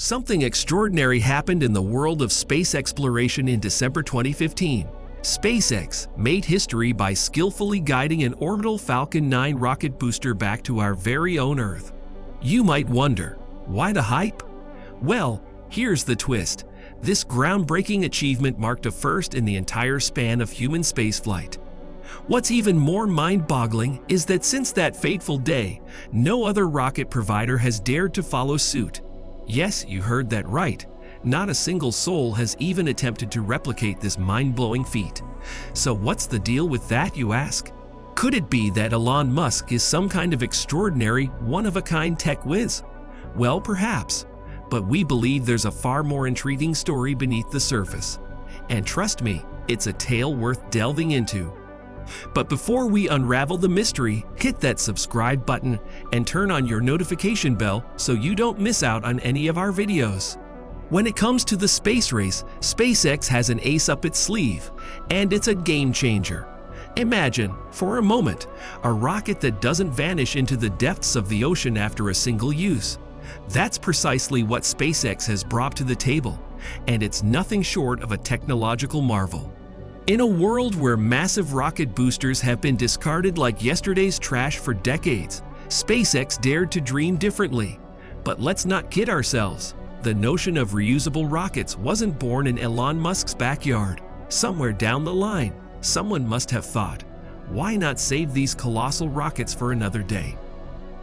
Something extraordinary happened in the world of space exploration in December 2015. SpaceX made history by skillfully guiding an orbital Falcon 9 rocket booster back to our very own Earth. You might wonder, why the hype? Well, here's the twist. This groundbreaking achievement marked a first in the entire span of human spaceflight. What's even more mind-boggling is that since that fateful day, no other rocket provider has dared to follow suit. Yes, you heard that right. Not a single soul has even attempted to replicate this mind-blowing feat. So what's the deal with that, you ask? Could it be that Elon Musk is some kind of extraordinary, one-of-a-kind tech whiz? Well, perhaps. But we believe there's a far more intriguing story beneath the surface. And trust me, it's a tale worth delving into. But before we unravel the mystery, hit that subscribe button and turn on your notification bell so you don't miss out on any of our videos. When it comes to the space race, SpaceX has an ace up its sleeve, and it's a game changer. Imagine, for a moment, a rocket that doesn't vanish into the depths of the ocean after a single use. That's precisely what SpaceX has brought to the table, and it's nothing short of a technological marvel. In a world where massive rocket boosters have been discarded like yesterday's trash for decades, SpaceX dared to dream differently. But let's not kid ourselves. The notion of reusable rockets wasn't born in Elon Musk's backyard. Somewhere down the line, someone must have thought, why not save these colossal rockets for another day?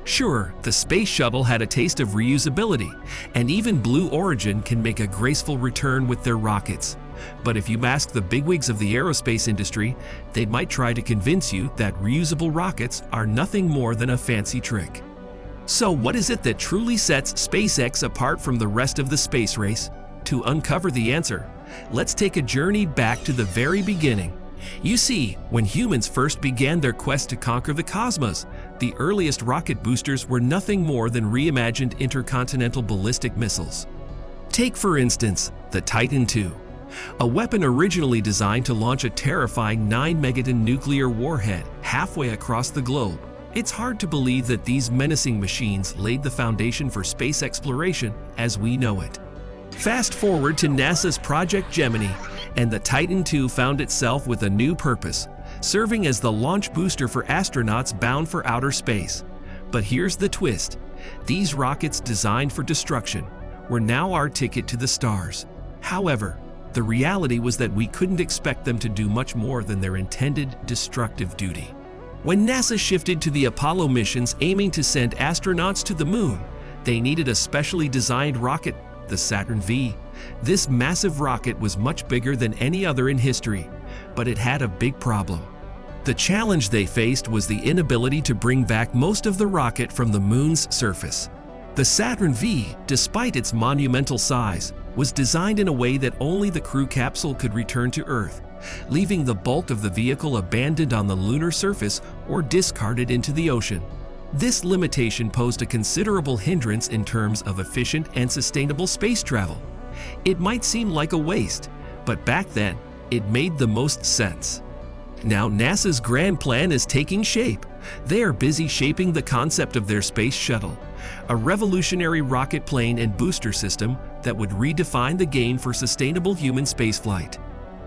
Sure, the space shuttle had a taste of reusability, and even Blue Origin can make a graceful return with their rockets. But if you ask the bigwigs of the aerospace industry, they might try to convince you that reusable rockets are nothing more than a fancy trick. So what is it that truly sets SpaceX apart from the rest of the space race? To uncover the answer, let's take a journey back to the very beginning. You see, when humans first began their quest to conquer the cosmos, the earliest rocket boosters were nothing more than reimagined intercontinental ballistic missiles. Take, for instance, the Titan II, a weapon originally designed to launch a terrifying 9-megaton nuclear warhead halfway across the globe. It's hard to believe that these menacing machines laid the foundation for space exploration as we know it. Fast forward to NASA's Project Gemini, and the Titan II found itself with a new purpose, serving as the launch booster for astronauts bound for outer space. But here's the twist. These rockets designed for destruction were now our ticket to the stars. However, the reality was that we couldn't expect them to do much more than their intended destructive duty. When NASA shifted to the Apollo missions aiming to send astronauts to the moon, they needed a specially designed rocket, the Saturn V. This massive rocket was much bigger than any other in history, but it had a big problem. The challenge they faced was the inability to bring back most of the rocket from the moon's surface. The Saturn V, despite its monumental size, was designed in a way that only the crew capsule could return to Earth, leaving the bulk of the vehicle abandoned on the lunar surface or discarded into the ocean. This limitation posed a considerable hindrance in terms of efficient and sustainable space travel. It might seem like a waste, but back then, it made the most sense. Now NASA's grand plan is taking shape. They are busy shaping the concept of their space shuttle, a revolutionary rocket plane and booster system that would redefine the game for sustainable human spaceflight.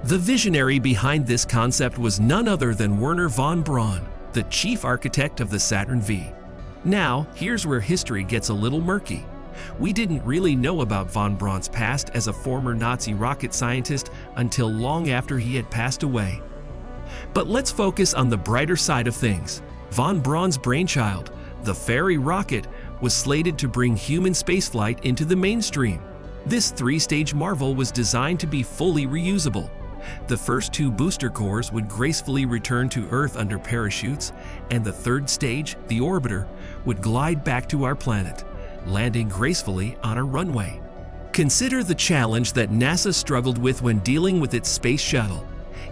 The visionary behind this concept was none other than Wernher von Braun, the chief architect of the Saturn V. Now, here's where history gets a little murky. We didn't really know about von Braun's past as a former Nazi rocket scientist until long after he had passed away. But let's focus on the brighter side of things. Von Braun's brainchild, the Fairy rocket, was slated to bring human spaceflight into the mainstream. This three-stage marvel was designed to be fully reusable. The first two booster cores would gracefully return to Earth under parachutes, and the third stage, the orbiter, would glide back to our planet, landing gracefully on a runway. Consider the challenge that NASA struggled with when dealing with its space shuttle.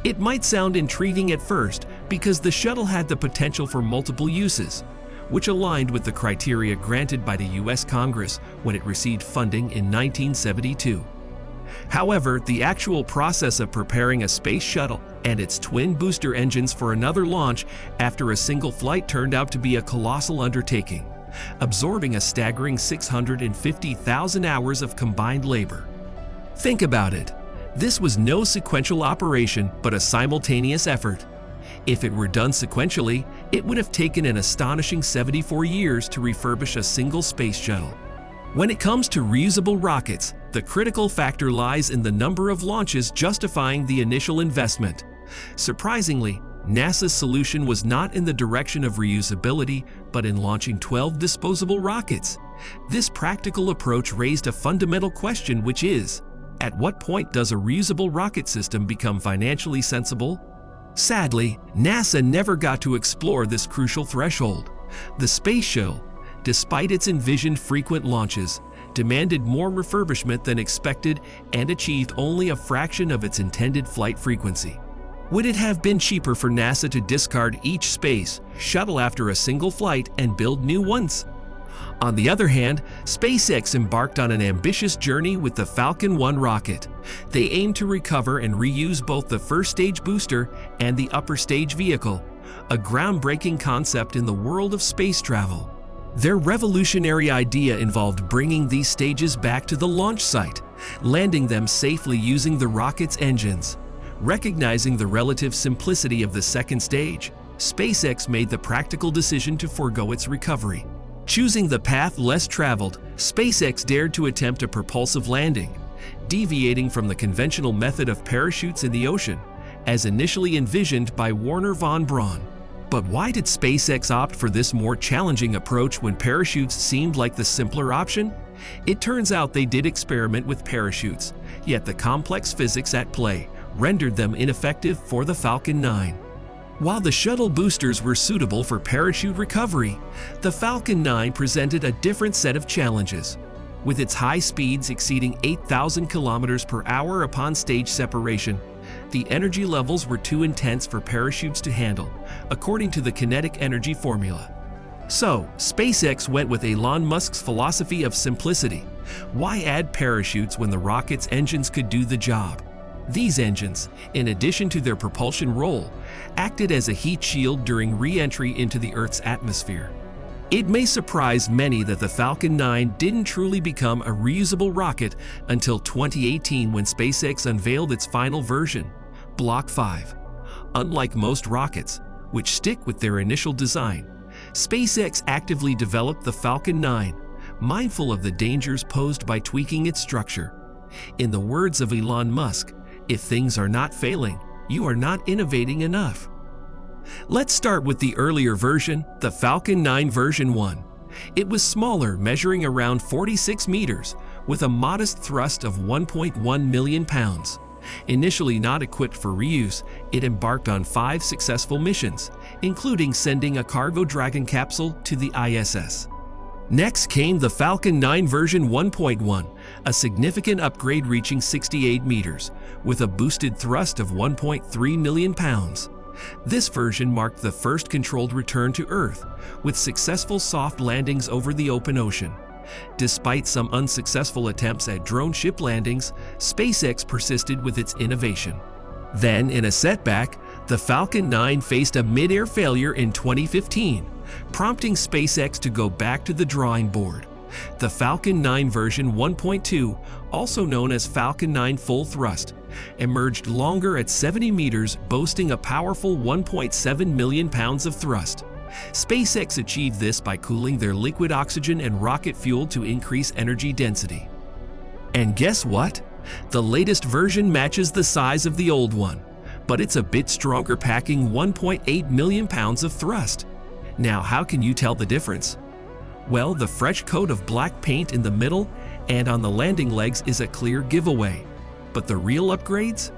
It might sound intriguing at first because the shuttle had the potential for multiple uses, which aligned with the criteria granted by the US Congress when it received funding in 1972. However, the actual process of preparing a space shuttle and its twin booster engines for another launch after a single flight turned out to be a colossal undertaking. absorbing a staggering 650,000 hours of combined labor. Think about it. This was no sequential operation, but a simultaneous effort. If it were done sequentially, it would have taken an astonishing 74 years to refurbish a single space shuttle. When it comes to reusable rockets, the critical factor lies in the number of launches justifying the initial investment. Surprisingly, NASA's solution was not in the direction of reusability, but in launching 12 disposable rockets. This practical approach raised a fundamental question, which is, at what point does a reusable rocket system become financially sensible? Sadly, NASA never got to explore this crucial threshold. The space shuttle, despite its envisioned frequent launches, demanded more refurbishment than expected and achieved only a fraction of its intended flight frequency. Would it have been cheaper for NASA to discard each space shuttle after a single flight and build new ones? On the other hand, SpaceX embarked on an ambitious journey with the Falcon 1 rocket. They aimed to recover and reuse both the first stage booster and the upper stage vehicle, a groundbreaking concept in the world of space travel. Their revolutionary idea involved bringing these stages back to the launch site, landing them safely using the rocket's engines. Recognizing the relative simplicity of the second stage, SpaceX made the practical decision to forego its recovery. Choosing the path less traveled, SpaceX dared to attempt a propulsive landing, deviating from the conventional method of parachutes in the ocean, as initially envisioned by Wernher von Braun. But why did SpaceX opt for this more challenging approach when parachutes seemed like the simpler option? It turns out they did experiment with parachutes, yet the complex physics at play rendered them ineffective for the Falcon 9. While the shuttle boosters were suitable for parachute recovery, the Falcon 9 presented a different set of challenges. With its high speeds exceeding 8,000 kilometers per hour upon stage separation, the energy levels were too intense for parachutes to handle, according to the kinetic energy formula. So, SpaceX went with Elon Musk's philosophy of simplicity. Why add parachutes when the rocket's engines could do the job? These engines, in addition to their propulsion role, acted as a heat shield during re-entry into the Earth's atmosphere. It may surprise many that the Falcon 9 didn't truly become a reusable rocket until 2018 when SpaceX unveiled its final version, Block 5. Unlike most rockets, which stick with their initial design, SpaceX actively developed the Falcon 9, mindful of the dangers posed by tweaking its structure. In the words of Elon Musk, "If things are not failing, you are not innovating enough." Let's start with the earlier version, the Falcon 9 version 1. It was smaller, measuring around 46 meters, with a modest thrust of 1.1 million pounds. Initially not equipped for reuse, it embarked on 5 successful missions, including sending a cargo Dragon capsule to the ISS. Next came the Falcon 9 version 1.1, a significant upgrade reaching 68 meters, with a boosted thrust of 1.3 million pounds. This version marked the first controlled return to Earth, with successful soft landings over the open ocean. Despite some unsuccessful attempts at drone ship landings, SpaceX persisted with its innovation. Then, in a setback, the Falcon 9 faced a mid-air failure in 2015, prompting SpaceX to go back to the drawing board. The Falcon 9 version 1.2, also known as Falcon 9 Full Thrust, emerged longer at 70 meters, boasting a powerful 1.7 million pounds of thrust. SpaceX achieved this by cooling their liquid oxygen and rocket fuel to increase energy density. And guess what? The latest version matches the size of the old one, but it's a bit stronger, packing 1.8 million pounds of thrust. Now, how can you tell the difference? Well, the fresh coat of black paint in the middle and on the landing legs is a clear giveaway. But the real upgrades?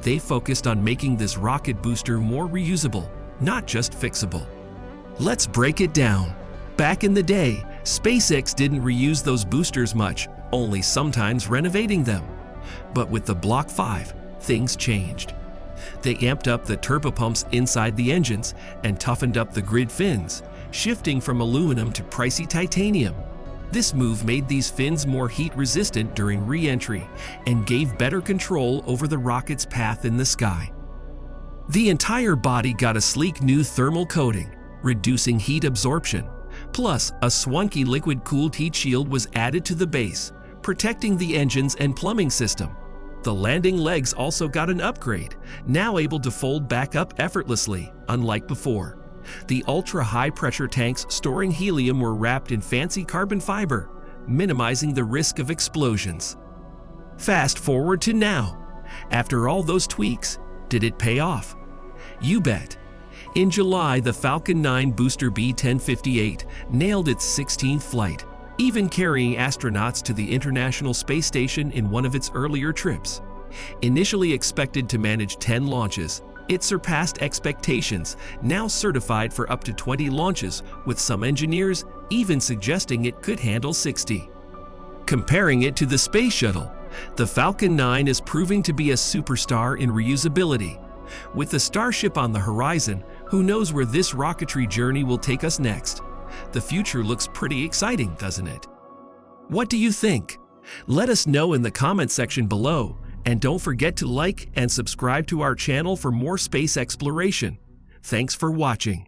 They focused on making this rocket booster more reusable, not just fixable. Let's break it down. Back in the day, SpaceX didn't reuse those boosters much, only sometimes renovating them. But with the Block 5, things changed. They amped up the turbopumps inside the engines and toughened up the grid fins, shifting from aluminum to pricey titanium. This move made these fins more heat-resistant during re-entry and gave better control over the rocket's path in the sky. The entire body got a sleek new thermal coating, reducing heat absorption, Plus, a swanky liquid-cooled heat shield was added to the base, protecting the engines and plumbing system. The landing legs also got an upgrade, now able to fold back up effortlessly, unlike before. The ultra-high-pressure tanks storing helium were wrapped in fancy carbon fiber, minimizing the risk of explosions. Fast forward to now. After all those tweaks, did it pay off? You bet. In July, the Falcon 9 booster B-1058 nailed its 16th flight, even carrying astronauts to the International Space Station in one of its earlier trips. Initially expected to manage 10 launches, it surpassed expectations, now certified for up to 20 launches, with some engineers even suggesting it could handle 60. Comparing it to the Space Shuttle, the Falcon 9 is proving to be a superstar in reusability. With the Starship on the horizon, who knows where this rocketry journey will take us next? The future looks pretty exciting, doesn't it? What do you think? Let us know in the comment section below, and don't forget to like and subscribe to our channel for more space exploration. Thanks for watching.